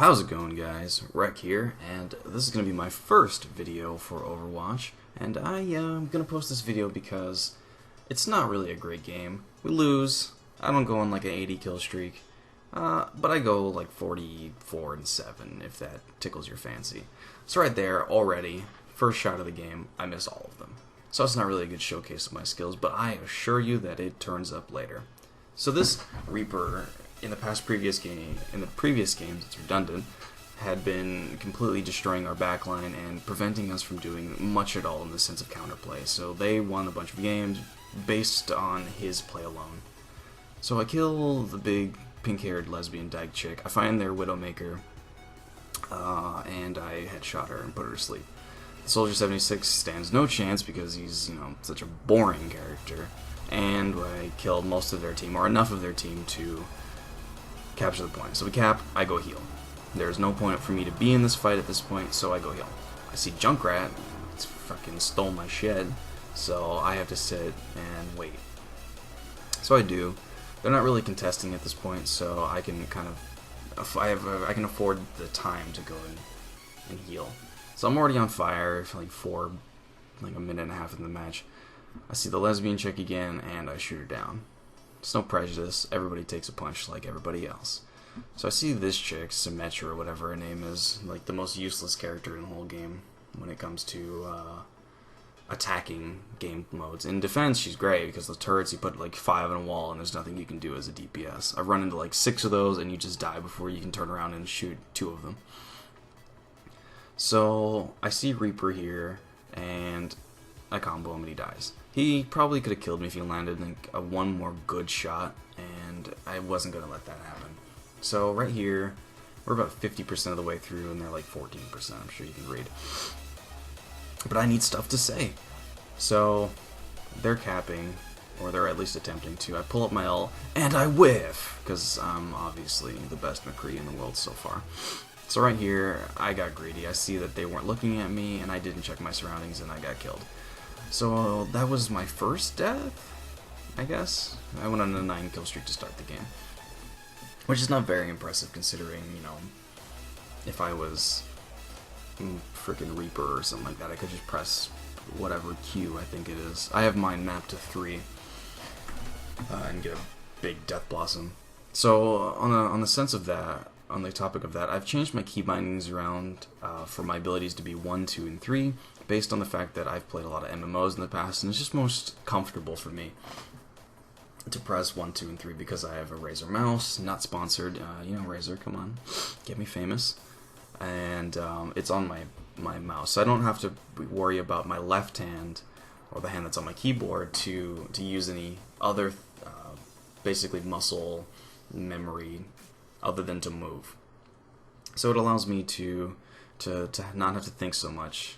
How's it going, guys? Rec here, and this is going to be my first video for Overwatch, and I'm going to post this video because it's not really a great game. We lose. I don't go on like an 80 kill streak, but I go like 44 and 7 if that tickles your fancy. So right there, already, first shot of the game, I miss all of them. So it's not really a good showcase of my skills, but I assure you that it turns up later. So this Reaper in the previous games, it's redundant, had been completely destroying our backline and preventing us from doing much at all in the sense of counterplay. So they won a bunch of games based on his play alone. So I kill the big pink-haired lesbian dyke chick. I find their Widowmaker, and I headshot her and put her to sleep. Soldier 76 stands no chance because he's, such a boring character. And I killed most of their team, or enough of their team to capture the point. So we cap, I go heal. There's no point for me to be in this fight at this point, so I go heal. I see Junkrat, it's fucking stole my shed, so I have to sit and wait. So I do. They're not really contesting at this point, so I can kind of, I can afford the time to go and heal. So I'm already on fire for like a minute and a half in the match. I see the lesbian chick again, and I shoot her down. It's no prejudice, everybody takes a punch like everybody else. So I see this chick, Symmetra or whatever her name is, like the most useless character in the whole game when it comes to attacking game modes. In defense, she's great, because the turrets, you put like 5 on a wall and there's nothing you can do as a DPS. I've run into like 6 of those and you just die before you can turn around and shoot 2 of them. So I see Reaper here, and I combo him and he dies. He probably could have killed me if he landed like one more good shot, and I wasn't going to let that happen. So right here, we're about 50% of the way through, and they're like 14%, I'm sure you can read. But I need stuff to say. So they're capping, or they're at least attempting to. I pull up my ult, and I whiff, because I'm obviously the best Mcree in the world so far. So right here, I got greedy. I see that they weren't looking at me, and I didn't check my surroundings, and I got killed. So that was my first death, I guess. I went on a 9 kill streak to start the game, which is not very impressive considering, if I was freaking Reaper or something like that, I could just press whatever Q I think it is. I have mine mapped to 3 and get a big Death Blossom. So on the sense of that, on the topic of that, I've changed my key bindings around for my abilities to be 1, 2, and 3, based on the fact that I've played a lot of MMOs in the past, and it's just most comfortable for me to press 1, 2, and 3 because I have a Razer mouse, not sponsored, Razer, come on, get me famous, and it's on my mouse, so I don't have to worry about my left hand, or the hand that's on my keyboard, to use any other, basically muscle memory, other than to move. So it allows me to not have to think so much.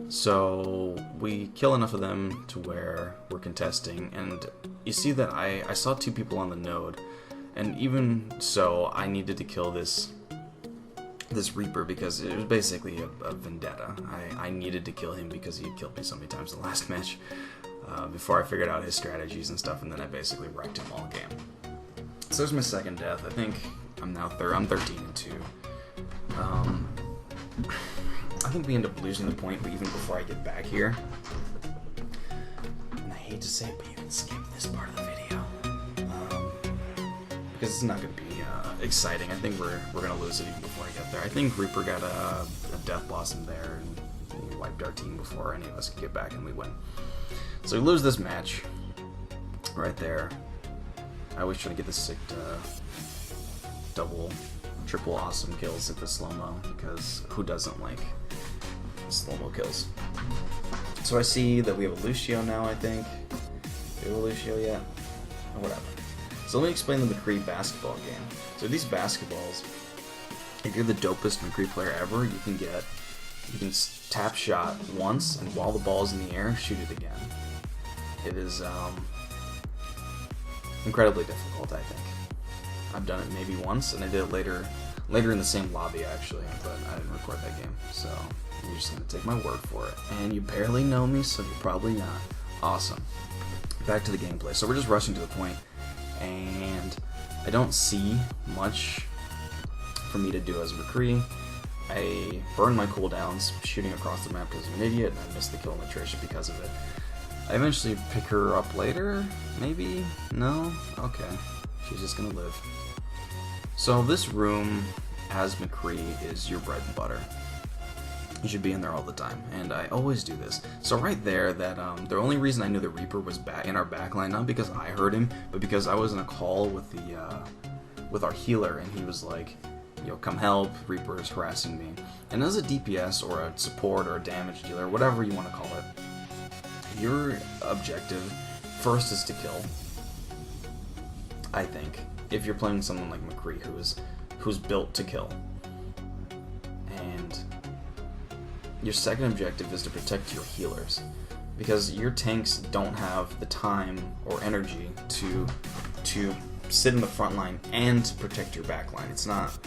So we kill enough of them to where we're contesting, and you see that I saw 2 people on the node, and even so, I needed to kill this Reaper because it was basically a vendetta. I needed to kill him because he had killed me so many times in the last match before I figured out his strategies and stuff, and then I basically wrecked him all game. So there's my second death. I think I'm now I'm 13 and 2. I think we end up losing the point, but even before I get back here, and I hate to say it, but you can skip this part of the video because it's not going to be exciting. I think we're going to lose it even before I get there. I think Reaper got a Death Blossom there, and he wiped our team before any of us could get back, and we win. So we lose this match right there. I always try to get the sick double, triple awesome kills at the slow-mo, because who doesn't like slow-mo kills? So I see that we have a Lucio now, I think. Do we have a Lucio yet? Or whatever. So let me explain the Mcree basketball game. So these basketballs, if you're the dopest Mcree player ever, you can tap shot once, and while the ball's in the air, shoot it again. It is incredibly difficult, I think. I've done it maybe once, and I did it later in the same lobby, actually, but I didn't record that game, so you're just going to take my word for it. And you barely know me, so you're probably not. Awesome. Back to the gameplay. So we're just rushing to the point, and I don't see much for me to do as Mcree. I burn my cooldowns shooting across the map because I'm an idiot, and I missed the kill on the Tracer because of it. I eventually pick her up later, maybe? No? Okay. She's just gonna live. So this room, as Mcree, is your bread and butter. You should be in there all the time, and I always do this. So right there, that the only reason I knew the Reaper was back in our backline, not because I heard him, but because I was in a call with the with our healer, and he was like, "Yo, come help! Reaper is harassing me." And as a DPS or a support or a damage dealer, whatever you want to call it, your objective first is to kill. I think if you're playing someone like Mcree, who's built to kill, and your second objective is to protect your healers, because your tanks don't have the time or energy to sit in the front line and protect your back line. It's not,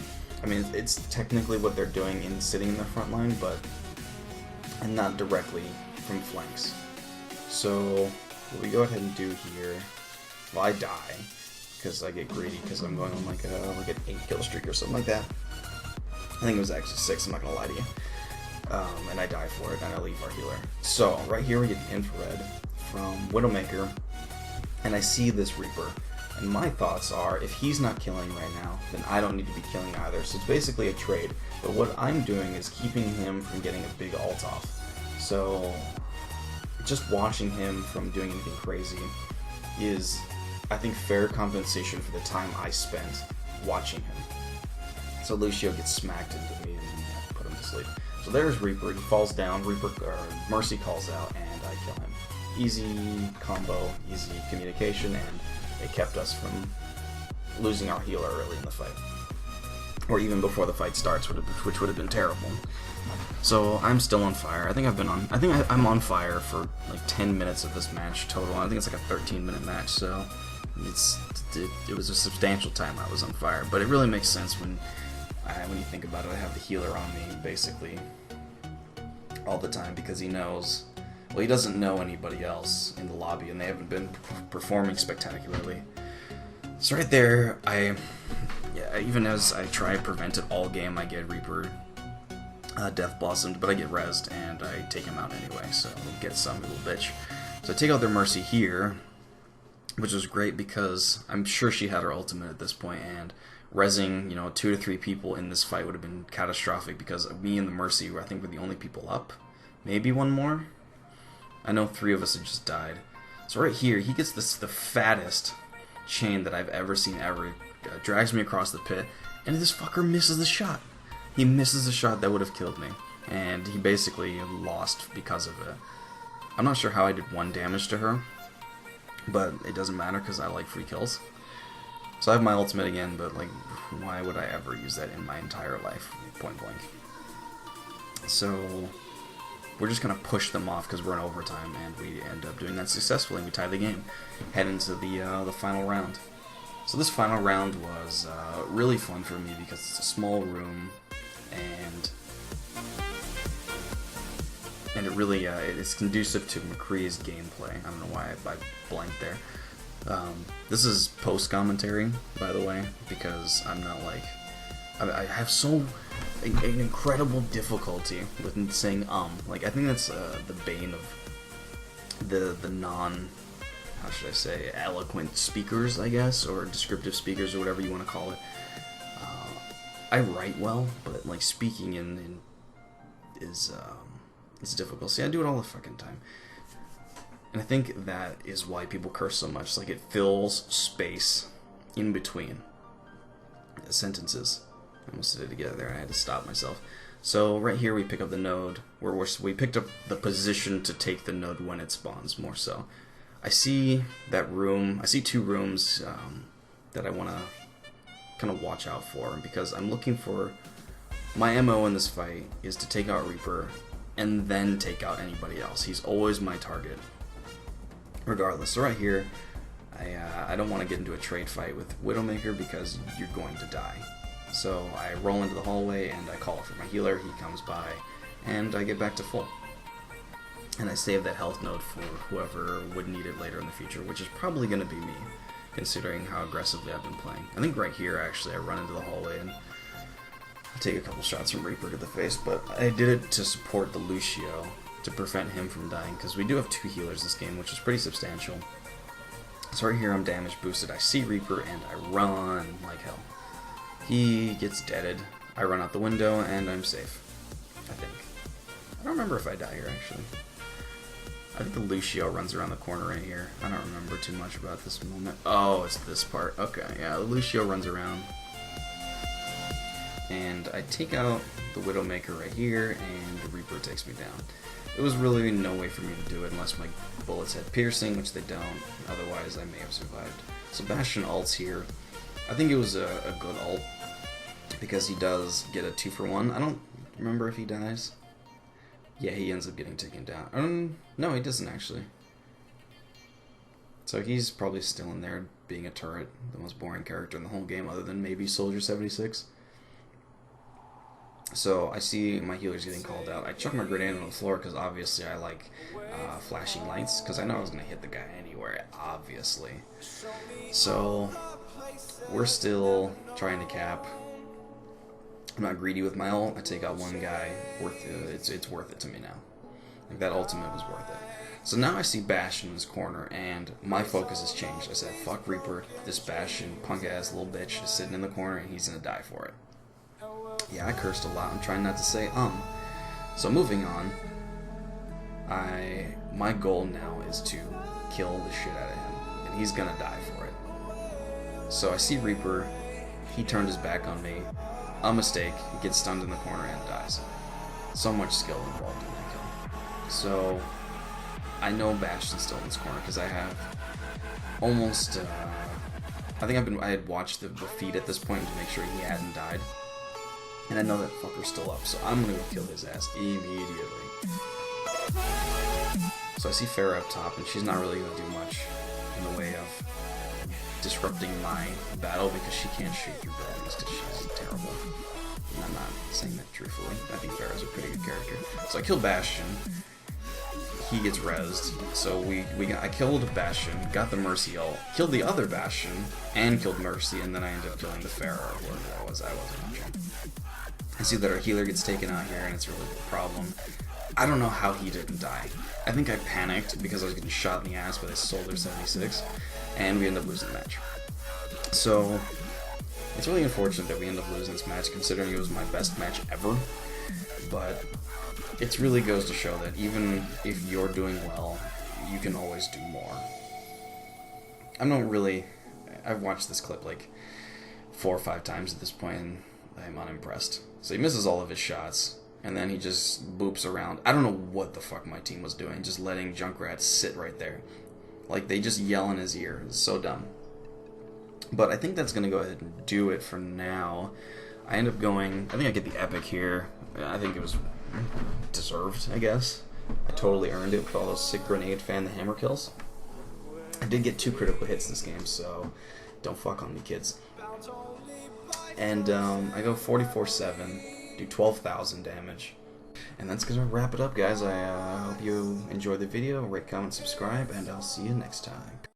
I mean, it's technically what they're doing in sitting in the front line, and not directly from flanks. So what we go ahead and do here, well, I die because I get greedy because I'm going on like an 8-kill streak or something like that. I think it was actually 6, I'm not gonna lie to you. And I die for it, and I leave our healer. So right here we get the infrared from Widowmaker, and I see this Reaper. And my thoughts are, if he's not killing right now, then I don't need to be killing either. So it's basically a trade. But what I'm doing is keeping him from getting a big ult off. So just watching him from doing anything crazy is, I think, fair compensation for the time I spent watching him. So Lucio gets smacked into me, and then I have to put him to sleep. So there's Reaper, he falls down, Mercy calls out, and I kill him. Easy combo, easy communication, and it kept us from losing our healer early in the fight. Or even before the fight starts, which would have been terrible. So I'm still on fire. I think I'm on fire for like 10 minutes of this match total. I think it's like a 13-minute match, so it was a substantial time I was on fire. But it really makes sense when you think about it. I have the healer on me basically all the time because he knows, well, he doesn't know anybody else in the lobby, and they haven't been performing spectacularly. So right there, even as I try to prevent it all game, I get Reaper Death Blossomed, but I get rezzed, and I take him out anyway, so get some little bitch. So I take out their Mercy here, which was great because I'm sure she had her ultimate at this point, and rezzing, 2 to 3 people in this fight would have been catastrophic because me and the Mercy were, I think, were the only people up. Maybe one more? I know 3 of us had just died. So right here, he gets the fattest chain that I've ever seen ever. Drags me across the pit, and this fucker misses the shot. He misses the shot that would have killed me, and he basically lost because of it. I'm not sure how I did 1 damage to her, but it doesn't matter because I like free kills. So I have my ultimate again, but like, why would I ever use that in my entire life, point blank? So we're just gonna push them off because we're in overtime, and we end up doing that successfully, and we tie the game, head into the final round. So this final round was really fun for me because it's a small room, and it really it's conducive to Mcree's gameplay. I don't know why I blanked there. This is post commentary, by the way, because I'm not like, I have an incredible difficulty with saying like, I think that's the bane of the non, how should I say, eloquent speakers, I guess, or descriptive speakers, or whatever you want to call it. I write well, but like speaking is difficult. See, I do it all the fucking time. And I think that is why people curse so much. Like, it fills space in between sentences. I almost did it together there, and I had to stop myself. So right here we pick up the node. We picked up the position to take the node when it spawns, more so. I see that room. I see 2 rooms that I want to kind of watch out for, because I'm looking for, my MO in this fight is to take out Reaper and then take out anybody else. He's always my target, regardless. So right here, I don't want to get into a trade fight with Widowmaker because you're going to die. So I roll into the hallway and I call for my healer. He comes by, and I get back to full. And I save that health node for whoever would need it later in the future, which is probably going to be me, considering how aggressively I've been playing. I think right here, actually, I run into the hallway, and take a couple shots from Reaper to the face, but I did it to support the Lucio, to prevent him from dying, because we do have 2 healers this game, which is pretty substantial. So right here I'm damage boosted, I see Reaper, and I run like hell. He gets deaded, I run out the window, and I'm safe. I think. I don't remember if I die here, actually. I think the Lucio runs around the corner right here. I don't remember too much about this moment. Oh, it's this part. Okay, yeah, the Lucio runs around. And I take out the Widowmaker right here, and the Reaper takes me down. It was really no way for me to do it unless my bullets had piercing, which they don't. Otherwise, I may have survived. So Bastion ults here. I think it was a good ult, because he does get a 2-for-1. I don't remember if he dies. Yeah, he ends up getting taken down. No, he doesn't actually. So he's probably still in there being a turret, the most boring character in the whole game other than maybe Soldier 76. So I see my healers getting called out. I chuck my grenade on the floor because obviously I like flashing lights because I know I was going to hit the guy anywhere, obviously. So we're still trying to cap. I'm not greedy with my ult. I take out one guy. It's worth it to me now. Like, that ultimate was worth it. So now I see Bastion in this corner, and my focus has changed. I said, fuck Reaper. This Bastion, punk-ass little bitch, is sitting in the corner, and he's gonna die for it. Yeah, I cursed a lot. I'm trying not to say So moving on, my goal now is to kill the shit out of him, and he's gonna die for it. So I see Reaper. He turned his back on me. A mistake, he gets stunned in the corner and dies. So much skill involved in that kill. So I know Bastion's still in this corner because I have almost, I think I had watched the feed at this point to make sure he hadn't died. And I know that fucker's still up, so I'm gonna go kill his ass immediately. So I see Pharah up top, and she's not really gonna do much in the way of disrupting my battle because she can't shoot through buildings because she's terrible. And I'm not saying that truthfully. I think Pharah's a pretty good character. So I kill Bastion. He gets rezzed. So I killed Bastion, got the Mercy ult, killed the other Bastion, and killed Mercy, and then I ended up killing the Pharah, or whatever that was. I wasn't watching. I see that our healer gets taken out here, and it's a really big problem. I don't know how he didn't die. I think I panicked because I was getting shot in the ass by this Soldier 76, and we end up losing the match. So it's really unfortunate that we end up losing this match, considering it was my best match ever. But it really goes to show that even if you're doing well, you can always do more. I've watched this clip like 4 or 5 times at this point, and I'm unimpressed. So he misses all of his shots, and then he just boops around. I don't know what the fuck my team was doing, just letting Junkrat sit right there. Like, they just yell in his ear. It's so dumb. But I think that's going to go ahead and do it for now. I end up going, I think I get the epic here. I think it was deserved, I guess. I totally earned it with all those sick grenade fan the hammer kills. I did get 2 critical hits this game, so don't fuck on me, kids. And I go 44-7, do 12,000 damage. And that's going to wrap it up, guys. I hope you enjoyed the video. Rate, comment, subscribe, and I'll see you next time.